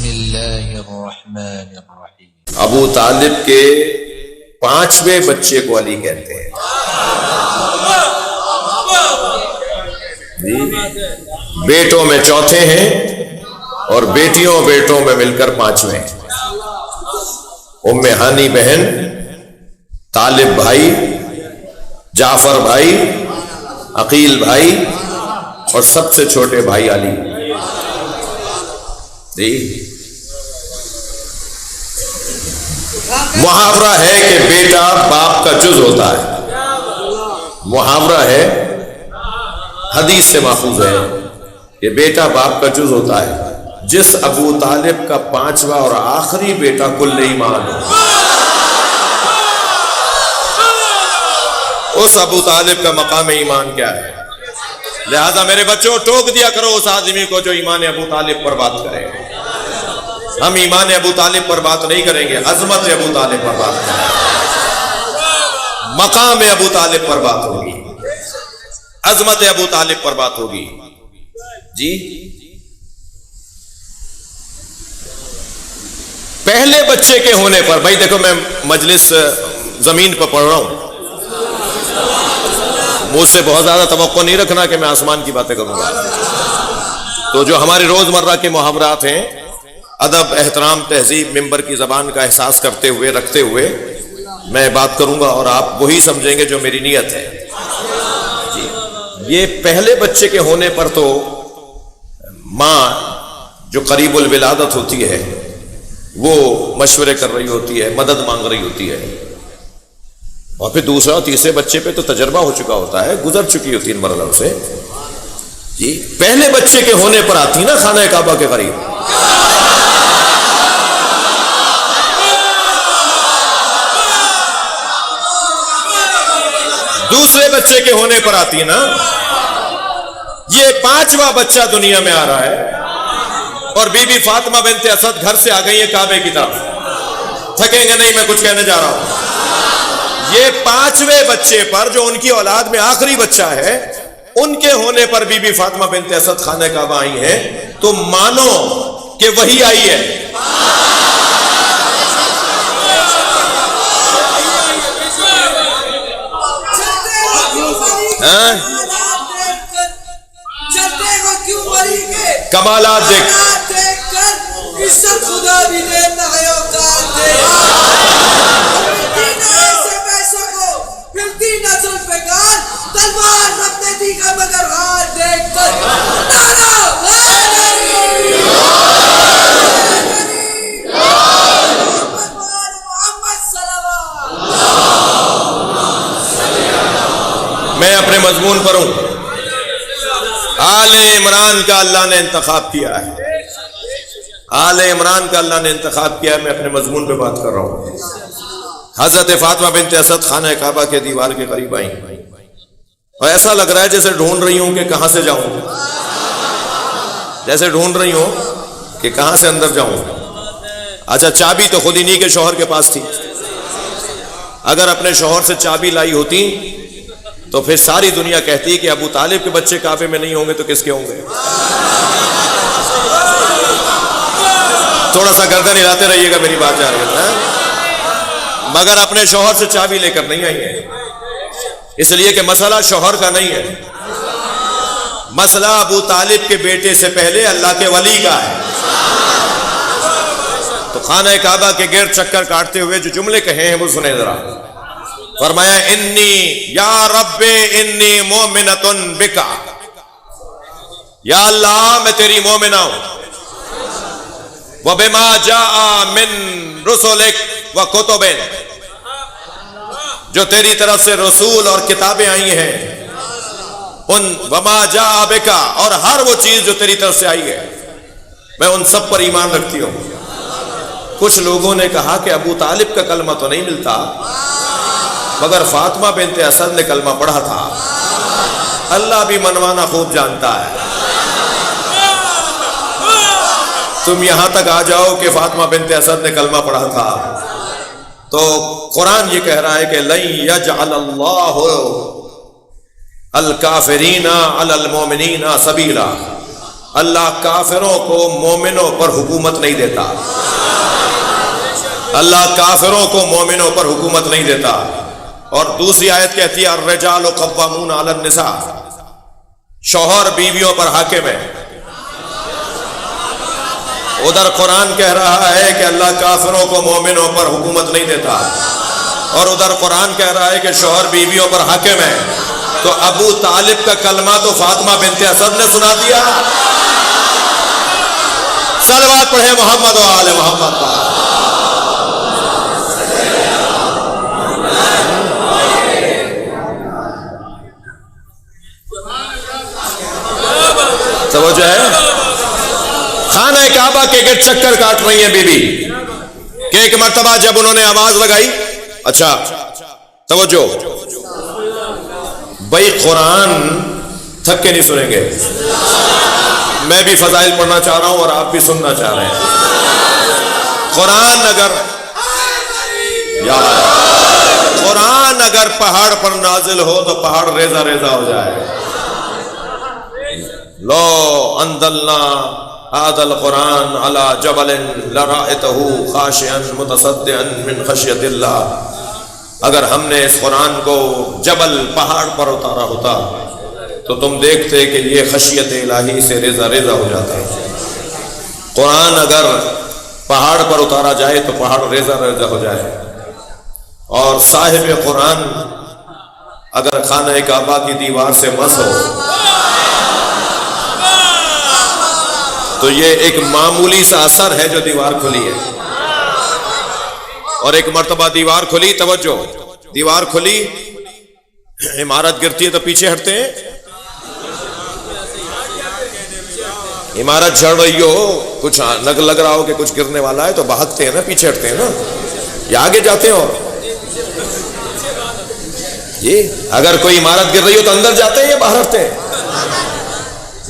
اللہ الرحمن الرحیم۔ ابو طالب کے 5ویں بچے کو علی کہتے ہیں جی، بیٹوں میں چوتھے ہیں اور بیٹیوں بیٹوں میں مل کر 5ویں ہیں۔ ام ہانی بہن، طالب بھائی، جعفر بھائی، عقیل بھائی اور سب سے چھوٹے بھائی علی جی۔ محاورہ ہے کہ بیٹا باپ کا جز ہوتا ہے، محاورہ ہے، حدیث سے ماخوذ ہے کہ بیٹا باپ کا جز ہوتا ہے۔ جس ابو طالب کا 5واں اور آخری بیٹا کل ایمان ہو، اس ابو طالب کا مقام ایمان کیا ہے؟ لہذا میرے بچوں ٹوک دیا کرو اس آدمی کو جو ایمان ابو طالب پر بات کرے۔ ہم ایمان ابو طالب پر بات نہیں کریں گے، عظمت ابو طالب پر بات کریں گے، مقام ابو طالب پر بات ہوگی، عظمت ابو طالب پر بات ہوگی جی۔ پہلے بچے کے ہونے پر، بھائی دیکھو میں مجلس زمین پر پڑھ رہا ہوں، مجھ سے بہت زیادہ توقع نہیں رکھنا کہ میں آسمان کی باتیں کروں گا۔ تو جو ہمارے روزمرہ کے محاورات ہیں، ادب، احترام، تہذیب، ممبر کی زبان کا احساس کرتے ہوئے، رکھتے ہوئے میں بات کروں گا اور آپ وہی سمجھیں گے جو میری نیت ہے جی۔ یہ پہلے بچے کے ہونے پر تو ماں جو قریب الولادت ہوتی ہے وہ مشورے کر رہی ہوتی ہے، مدد مانگ رہی ہوتی ہے، اور پھر دوسرا اور تیسرے بچے پہ تو تجربہ ہو چکا ہوتا ہے، گزر چکی ہوتی ہے ان مرحلوں سے جی۔ پہلے بچے کے ہونے پر آتی نا خانہ کعبہ کے قریب، دوسرے بچے کے ہونے پر آتی نا، یہ 5واں بچہ دنیا میں آ رہا ہے اور بی بی فاطمہ بنت اسد گھر سے آ گئی ہے کعبے کی طرف۔ تھکیں گے نہیں، میں کچھ کہنے جا رہا ہوں۔ یہ 5ویں بچے پر جو ان کی اولاد میں آخری بچہ ہے، ان کے ہونے پر بی بی فاطمہ بنت اسد خانہ کعبہ آئی ہیں، تو مانو کہ وہی آئی ہے۔ کمالات دیکھ خدا بھی دیتا ہے اوقات دے، پیسوں کو پھرتی نسل پہ گان، تلوار رب نے دی کا مگر ہاتھ دیکھ کر میں اپنے مضمون پر ہوں۔ آل عمران کا اللہ نے انتخاب کیا ہے، آل عمران کا اللہ نے انتخاب کیا ہے، میں اپنے مضمون پہ بات کر رہا ہوں۔ حضرت فاطمہ بنت اسد خانہ کعبہ کے دیوار کے قریب آئیں اور ایسا لگ رہا ہے جیسے ڈھونڈ رہی ہوں کہ کہاں سے جاؤں، جیسے ڈھونڈ رہی ہوں کہ کہاں سے اندر جاؤں۔ اچھا، چابی تو خود انہی کے شوہر کے پاس تھی، اگر اپنے شوہر سے چابی لائی ہوتی تو پھر ساری دنیا کہتی کہ ابو طالب کے بچے کعبے میں نہیں ہوں گے تو کس کے ہوں گے؟ تھوڑا سا گردن ہلاتے رہیے گا، میری بات جا رہی ہے، مگر اپنے شوہر سے چابی لے کر نہیں آئی ہے، اس لیے کہ مسئلہ شوہر کا نہیں ہے، مسئلہ ابو طالب کے بیٹے سے پہلے اللہ کے ولی کا ہے۔ تو خانہ کعبہ کے گرد چکر کاٹتے ہوئے جو جملے کہے ہیں وہ سنیں ذرا۔ فرمایا انی یا رب انی مومنۃ بک، یا اللہ میں تیری مومنہ ہوں، وبما جاء من رسلک وکتب، جو تیری طرف سے رسول اور کتابیں آئی ہیں، ان وما جاء بک، اور ہر وہ چیز جو تیری طرف سے آئی ہے میں ان سب پر ایمان رکھتی ہوں۔ کچھ لوگوں نے کہا کہ ابو طالب کا کلمہ تو نہیں ملتا، مگر فاطمہ بنت اسد نے کلمہ پڑھا تھا، اللہ بھی منوانا خوب جانتا ہے۔ تم یہاں تک آ جاؤ کہ فاطمہ بنت اسد نے کلمہ پڑھا تھا، تو قرآن یہ کہہ رہا ہے کہ لن یجعل اللہ الکافرین علی المؤمنین سبیلا، اللہ کافروں کو مومنوں پر حکومت نہیں دیتا، اللہ کافروں کو مومنوں پر حکومت نہیں دیتا۔ اور دوسری آیت کہتی ہے الرجال قوامون علی النساء، شوہر بیویوں پر حاکم ہے۔ ادھر قرآن کہہ رہا ہے کہ اللہ کافروں کو مومنوں پر حکومت نہیں دیتا، اور ادھر قرآن کہہ رہا ہے کہ شوہر بیویوں پر حاکم ہے۔ تو ابو طالب کا کلمہ تو فاطمہ بنت اسد نے سنا دیا۔ صلوات پڑھے محمد و آل محمد پر۔ توجہ ہے؟ خانہ کعبہ کے گرد چکر کاٹ رہی ہیں بی بی کہ ایک مرتبہ جب انہوں نے آواز لگائی، اچھا توجہ بھائی، قرآن تھک کے نہیں سنیں گے، میں بھی فضائل پڑھنا چاہ رہا ہوں اور آپ بھی سننا چاہ رہے ہیں۔ قرآن اگر پہاڑ پر نازل ہو تو پہاڑ ریزہ ریزہ ہو جائے۔ لو انزلنا هذا القرآن على جبل لرأيته خاشعا متصدعا من خشیۃ اللہ، اگر ہم نے اس قرآن کو جبل پہاڑ پر اتارا ہوتا تو تم دیکھتے کہ یہ خشیت الہی سے ریزہ ریزہ ہو جاتا ہے۔ قرآن اگر پہاڑ پر اتارا جائے تو پہاڑ ریزہ ریزہ ہو جائے۔ اور صاحب قرآن اگر خانہ کعبہ کی دیوار سے مس ہو تو یہ ایک معمولی سا اثر ہے جو دیوار کھلی ہے۔ اور ایک مرتبہ دیوار کھلی، توجہ، دیوار کھلی، عمارت گرتی ہے تو پیچھے ہٹتے ہیں، عمارت جھڑ رہی ہو، کچھ لگ رہا ہو کہ کچھ گرنے والا ہے تو بھاگتے ہیں نا، پیچھے ہٹتے ہیں نا، یا آگے جاتے ہیں۔ اور یہ اگر کوئی عمارت گر رہی ہو تو اندر جاتے ہیں یا باہر ہٹتے ہیں؟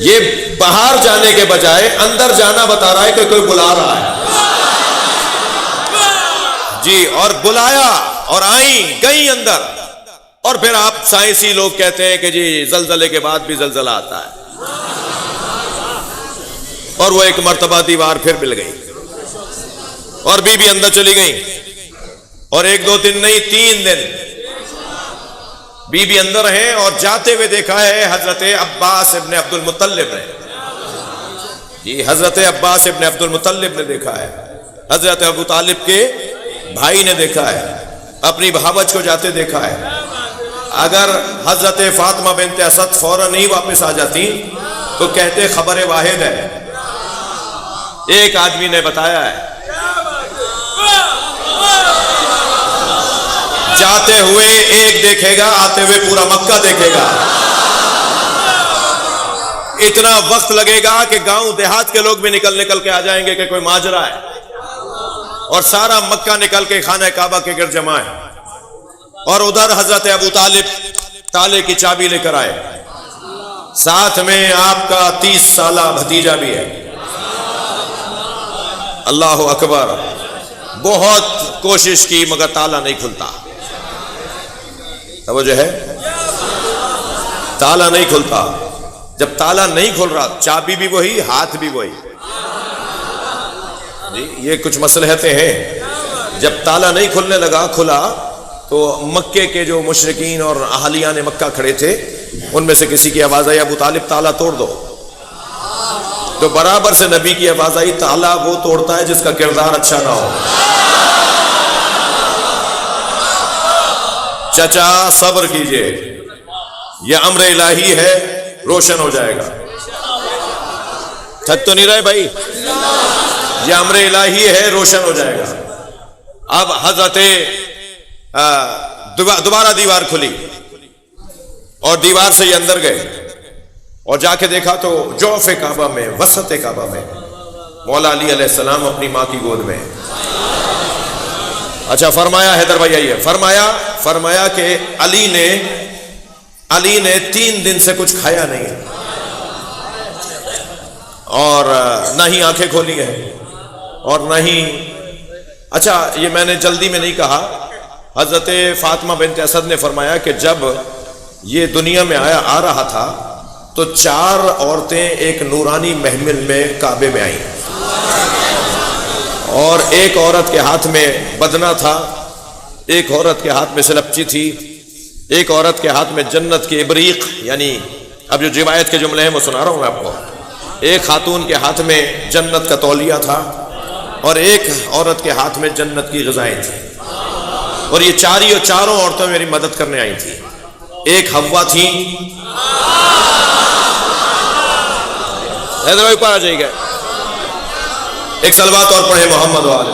یہ باہر جانے کے بجائے اندر جانا بتا رہا ہے کہ کوئی بلا رہا ہے جی، اور بلایا اور آئیں گئی اندر۔ اور پھر آپ سائنسی لوگ کہتے ہیں کہ جی زلزلے کے بعد بھی زلزلہ آتا ہے، اور وہ ایک مرتبہ دیوار پھر مل گئی اور بی بی اندر چلی گئی، اور ایک دو دن نہیں 3 دن بی بی اندر ہیں، اور جاتے ہوئے دیکھا ہے حضرت عباس ابن عبد المطلب نے، یہ حضرت عباس ابن عبد المطلب نے دیکھا ہے، حضرت ابو طالب کے بھائی نے دیکھا ہے، اپنی بھاوج کو جاتے دیکھا ہے۔ اگر حضرت فاطمہ بنت اسد فوراً نہیں واپس آ جاتی تو کہتے خبر واحد ہے، ایک آدمی نے بتایا ہے۔ جاتے ہوئے ایک دیکھے گا، آتے ہوئے پورا مکہ دیکھے گا۔ اتنا وقت لگے گا کہ گاؤں دیہات کے لوگ بھی نکل کے آ جائیں گے کہ کوئی ماجرا ہے، اور سارا مکہ نکل کے خانہ کعبہ کے گرد جمع ہے۔ اور ادھر حضرت ابو طالب تالے کی چابی لے کر آئے، ساتھ میں آپ کا 30 سالہ بھتیجا بھی ہے۔ اللہ اکبر، بہت کوشش کی مگر تالا نہیں کھلتا۔ توجہ ہے؟ تالا نہیں کھلتا۔ جب تالا نہیں کھل رہا، چابی بھی وہی، ہاتھ بھی وہی جی، یہ کچھ مصلحتیں ہیں۔ جب تالا نہیں کھلنے لگا، کھلا تو مکے کے جو مشرکین اور اہالیان مکہ کھڑے تھے ان میں سے کسی کی آواز آئی ابو طالب تالا توڑ دو، تو برابر سے نبی کی آواز آئی تالا وہ توڑتا ہے جس کا کردار اچھا نہ ہو۔ چچا صبر کیجئے، یہ امر الہی ہے، روشن ہو جائے گا۔ تھک تو نہیں رہے بھائی؟ یہ امر الہی ہے، روشن ہو جائے گا۔ اب حضرت دوبارہ دیوار کھلی اور دیوار سے یہ اندر گئے اور جا کے دیکھا تو جوف کعبہ میں، وسط کعبہ میں مولا علی علیہ السلام اپنی ماں کی گود میں۔ اچھا فرمایا، حیدر بھائی آئیے، فرمایا کہ علی نے 3 دن سے کچھ کھایا نہیں اور نہ ہی آنکھیں کھولی ہیں اور نہ ہی، اچھا یہ میں نے جلدی میں نہیں کہا، حضرت فاطمہ بنت اسد نے فرمایا کہ جب یہ دنیا میں آ رہا تھا تو 4 عورتیں ایک نورانی محمل میں کعبے میں آئیں، اور ایک عورت کے ہاتھ میں بدنہ تھا، ایک عورت کے ہاتھ میں سلپچی تھی، ایک عورت کے ہاتھ میں جنت کی ابریق، یعنی اب جو روایت کے جملے ہیں وہ سنا رہا ہوں میں آپ کو، ایک خاتون کے ہاتھ میں جنت کا تولیہ تھا، اور ایک عورت کے ہاتھ میں جنت کی غذائیں تھیں، اور یہ چاروں عورتیں میری مدد کرنے آئی تھیں۔ ایک حوا تھی، حیدر بھائی اوپر آ جائیے گا، ایک صلوات اور پڑھے محمد والے۔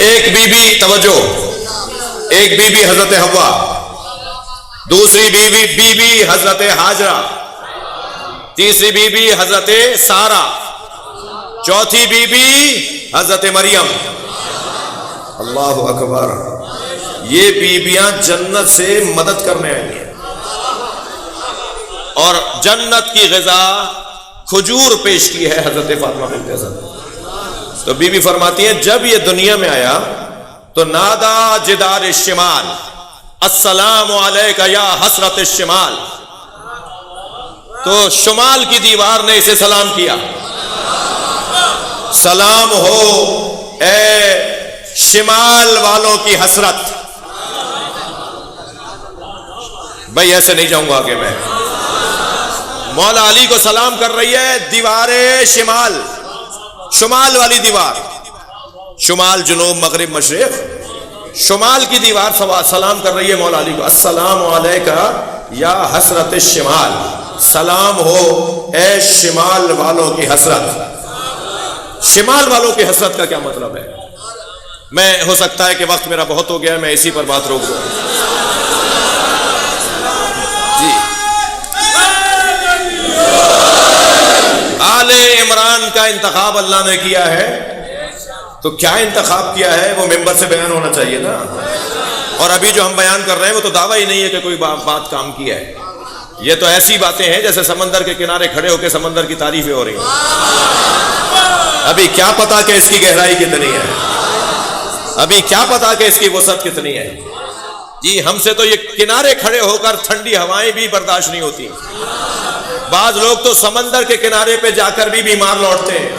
ایک بی بی، توجہ، ایک بی بی حضرت حوا، دوسری بی بی حضرت ہاجرہ، تیسری بی بی حضرت سارہ، چوتھی بی بی حضرت مریم۔ اللہ اکبر، یہ بیویاں جنت سے مدد کرنے آئی ہیں، اور جنت کی غذا کھجور پیش کی ہے حضرت فاطمہ بنت اسد۔ تو بی بی فرماتی ہیں جب یہ دنیا میں آیا تو نادا جدار الشمال السلام علیک یا حسرت الشمال، تو شمال کی دیوار نے اسے سلام کیا، سلام ہو اے شمال والوں کی حسرت۔ بھائی ایسے نہیں جاؤں گا آگے میں، مولا علی کو سلام کر رہی ہے دیوار شمال، شمال والی دیوار، شمال جنوب مغرب مشرق، شمال کی دیوار سلام کر رہی ہے مولا علی کو، السلام علیکہ یا حسرت الشمال، سلام ہو اے شمال والوں کی حسرت۔ شمال والوں کی حسرت کا کیا مطلب ہے؟ میں ہو سکتا ہے کہ وقت میرا بہت ہو گیا، میں اسی پر بات روک دوں جی۔ آل عمران کا انتخاب اللہ نے کیا ہے، تو کیا انتخاب کیا ہے وہ ممبر سے بیان ہونا چاہیے نا، اور ابھی جو ہم بیان کر رہے ہیں وہ تو دعویٰ ہی نہیں ہے کہ کوئی بات کام کی ہے، یہ تو ایسی باتیں ہیں جیسے سمندر کے کنارے کھڑے ہو کے سمندر کی تعریفیں ہو رہی ہیں۔ ابھی کیا پتا کہ اس کی گہرائی کتنی ہے، ابھی کیا پتا کہ اس کی وسعت کتنی ہے جی۔ ہم سے تو یہ کنارے کھڑے ہو کر ٹھنڈی ہوائیں بھی برداشت نہیں ہوتی، بعض لوگ تو سمندر کے کنارے پہ جا کر بھی بیمار لوٹتے ہیں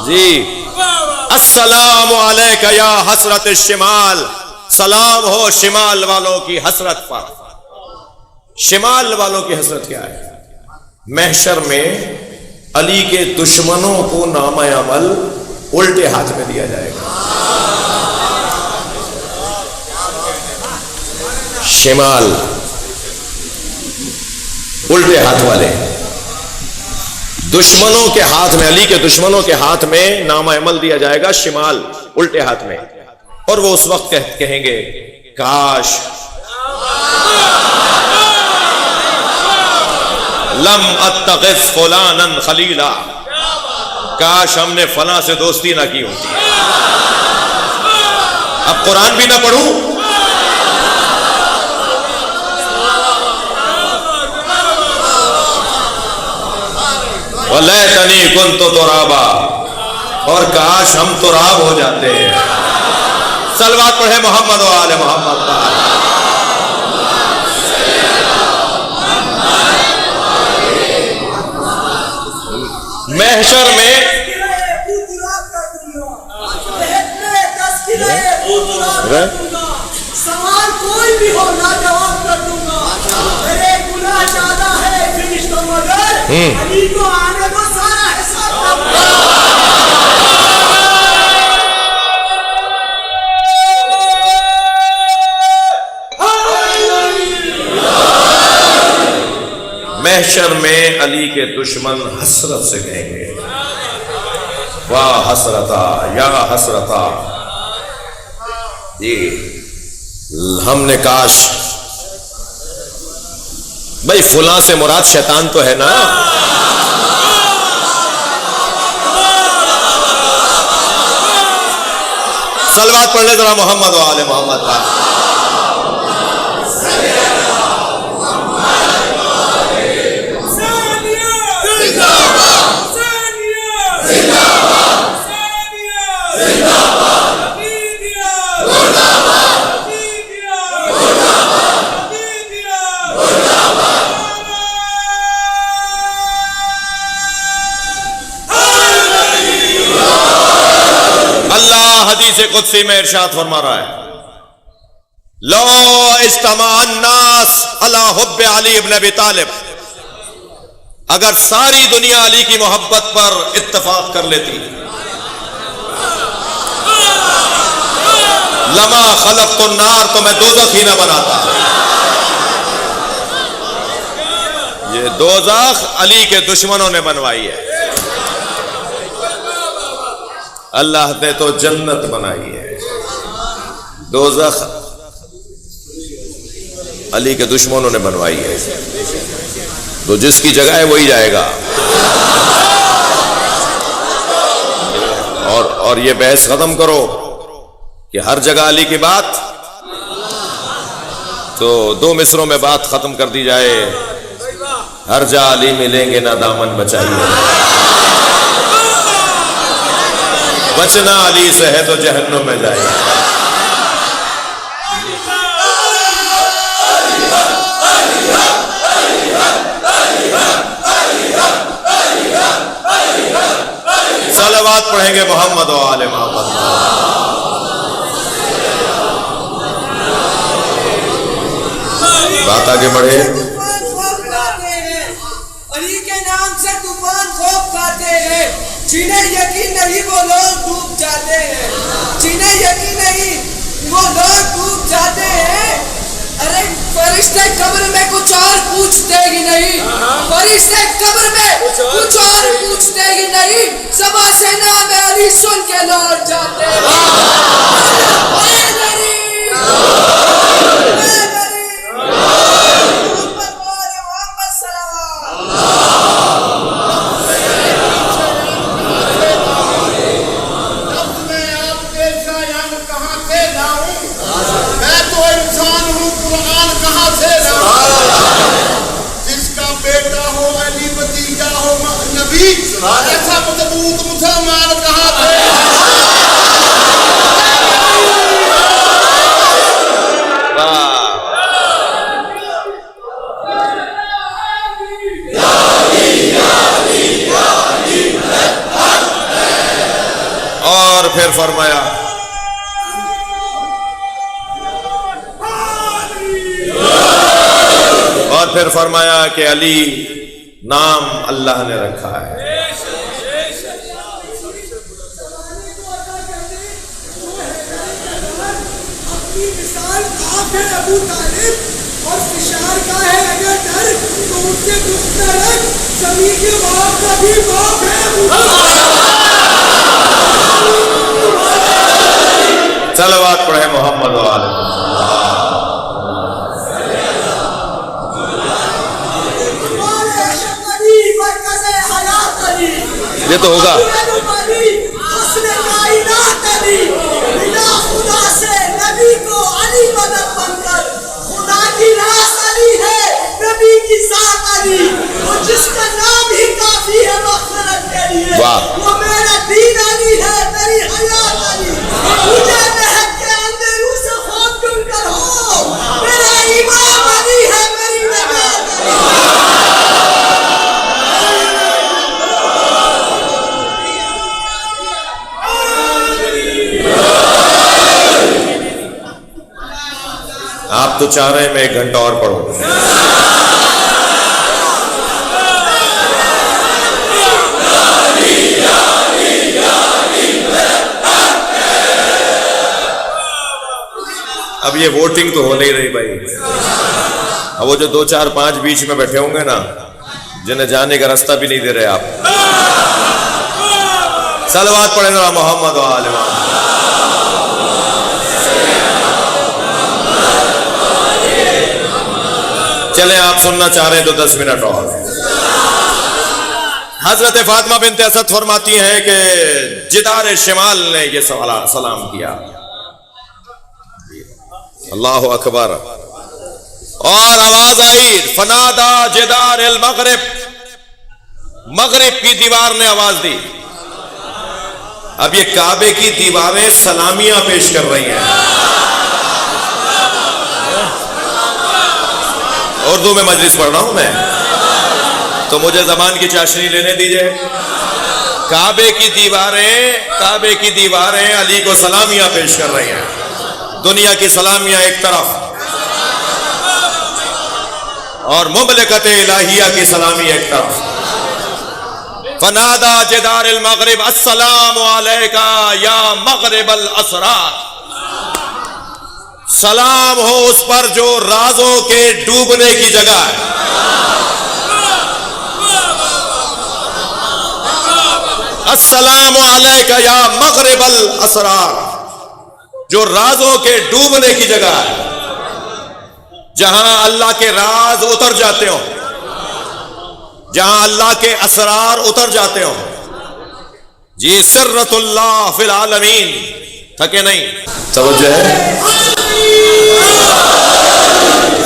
جی۔ السلام علیکہ یا حسرت الشمال، سلام ہو شمال والوں کی حسرت پر۔ شمال والوں کی حسرت کیا ہے؟ محشر میں علی کے دشمنوں کو نامہ عمل الٹے ہاتھ میں دیا جائے گا۔ شمال الٹے ہاتھ والے، دشمنوں کے ہاتھ میں، علی کے دشمنوں کے ہاتھ میں نامہ عمل دیا جائے گا، شمال الٹے ہاتھ میں، اور وہ اس وقت کہیں گے کاش لم اتخذ فلانا خلیلا، کاش ہم نے فلاں سے دوستی نہ کی ہوتی، اب قرآن بھی نہ پڑھوں، وَلَيْتَنِي كُنْتُ تُرَابًا، اور کاش ہم تراب ہو جاتے ہیں۔ صلوات پڑھے محمد و آل محمد۔ محشر میں سوال کوئی بھی ہو لاجواب کر دوں گا، میرے گناہ زیادہ ہے فنش تو مگر علی کو آنے کو سارا حساب کر دوں۔ محشر میں علی کے دشمن حسرت سے کہیں گے واہ حسرتا یا حسرتا، ہم نے کاش، بھائی فلاں سے مراد شیطان تو ہے نا، صلوات پڑھ لے ذرا محمد و آل محمد کا۔ حدیث قدسی میں ارشاد فرما رہا ہے لو اجتمع الناس علی حب علی ابن ابی طالب، اگر ساری دنیا علی کی محبت پر اتفاق کر لیتی لما خلقت النار، تو میں دوزخ ہی نہ بناتا۔ یہ دوزخ علی کے دشمنوں نے بنوائی ہے، اللہ نے تو جنت بنائی ہے، دوزخ علی کے دشمنوں نے بنوائی ہے، تو جس کی جگہ ہے وہی جائے گا۔ اور یہ بحث ختم کرو کہ ہر جگہ علی کی بات، تو دو مصروں میں بات ختم کر دی جائے، ہر جا علی ملیں گے نہ دامن بچائیے، بچنا علی سے ہے تو جہنم میں جائے۔ صلوات پڑھیں گے محمد و آل محمد۔ بات آگے بڑھے۔ علی کے نام سے طوفان خوف کھاتے ہیں، جنہیں یقین نہیں وہ لوگ ڈوب جاتے ہیں، جنہیں یقین نہیں وہ لوگ ڈوب جاتے ہیں۔ ارے فرشتے قبر میں کچھ اور پوچھتے ہی نہیں، فرشتے قبر میں کچھ اور پوچھتے ہی نہیں، صبح سے نام علی سن کے لوٹ جاتے ہیں۔ ایسا مضبوط مسلمان کہاں تھے؟ اور پھر فرمایا کہ علی نام اللہ نے رکھا ہے۔ ابو طالب اور فشار کا ہے اگر ڈر تو ان سے دکھ نہ رکھ، زمین کے باپ کا بھی باپ ہے ابو طالب۔ صلوات پڑھے محمد و آل محمد۔ یہ تو ہوگا نبی کو علی مدد بن کر، خدا کی راس علی ہے، نبی کی ذات علی، وہ جس کا نام ہی کافی ہے مغفرت کے لیے، وہ میرا دین علی ہے، میری حیات علی، مجھے مہک کے اندروں سے خوف کیوں کر ہو، میرا امام علی ہے، میری نجات آپ تو چاہ رہے ہیں میں 1 گھنٹہ اور پڑھوں۔ اب یہ ووٹنگ تو ہو نہیں رہی بھائی، اب وہ جو 2 4 5 بیچ میں بیٹھے ہوں گے نا، جنہیں جانے کا راستہ بھی نہیں دے رہے آپ، صلوات پڑھیں گے محمد و آل محمد۔ چلیں آپ سننا چاہ رہے ہیں تو 10 منٹ اور۔ حضرت فاطمہ بنت اسد فرماتی ہیں کہ جدار شمال نے یہ سلام کیا، اللہ اکبر، اور آواز آئی فنادا جدار المغرب، مغرب کی دیوار نے آواز دی۔ اب یہ کعبے کی دیواریں سلامیاں پیش کر رہی ہیں، اردو میں مجلس پڑھ رہا ہوں میں، تو مجھے زبان کی چاشنی لینے دیجئے۔ کعبے کی دیواریں علی کو سلامیاں پیش کر رہی ہیں. دنیا کی سلامیاں ایک طرف اور مملکت الہیہ کی سلامی ایک طرف. فنادا جدار المغرب السلام علیکا یا مغرب الاسرار. سلام ہو اس پر جو رازوں کے ڈوبنے کی جگہ ہے. السلام علیکا یا مغرب الاسرار، جو رازوں کے ڈوبنے کی جگہ ہے، جہاں اللہ کے راز اتر جاتے ہوں، جہاں اللہ کے اسرار اتر جاتے ہوں. جی سرت اللہ فی العالمین، تھکے نہیں. توجہ ہے.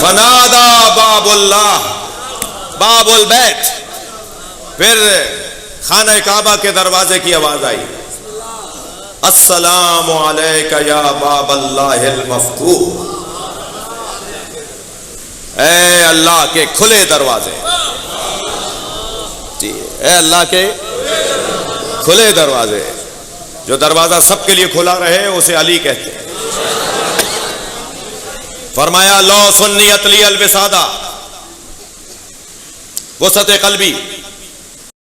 فنادا باب اللہ، باب البیت. پھر خانہ کعبہ کے دروازے کی آواز آئی، السلام علیکہ یا باب اللہ المفتوح. اے اللہ کے کھلے دروازے، اے اللہ کے کھلے دروازے. جو دروازہ سب کے لیے کھلا رہے اسے علی کہتے ہیں. فرمایا لو سنیت لی الوسادہ، وسعت قلبی،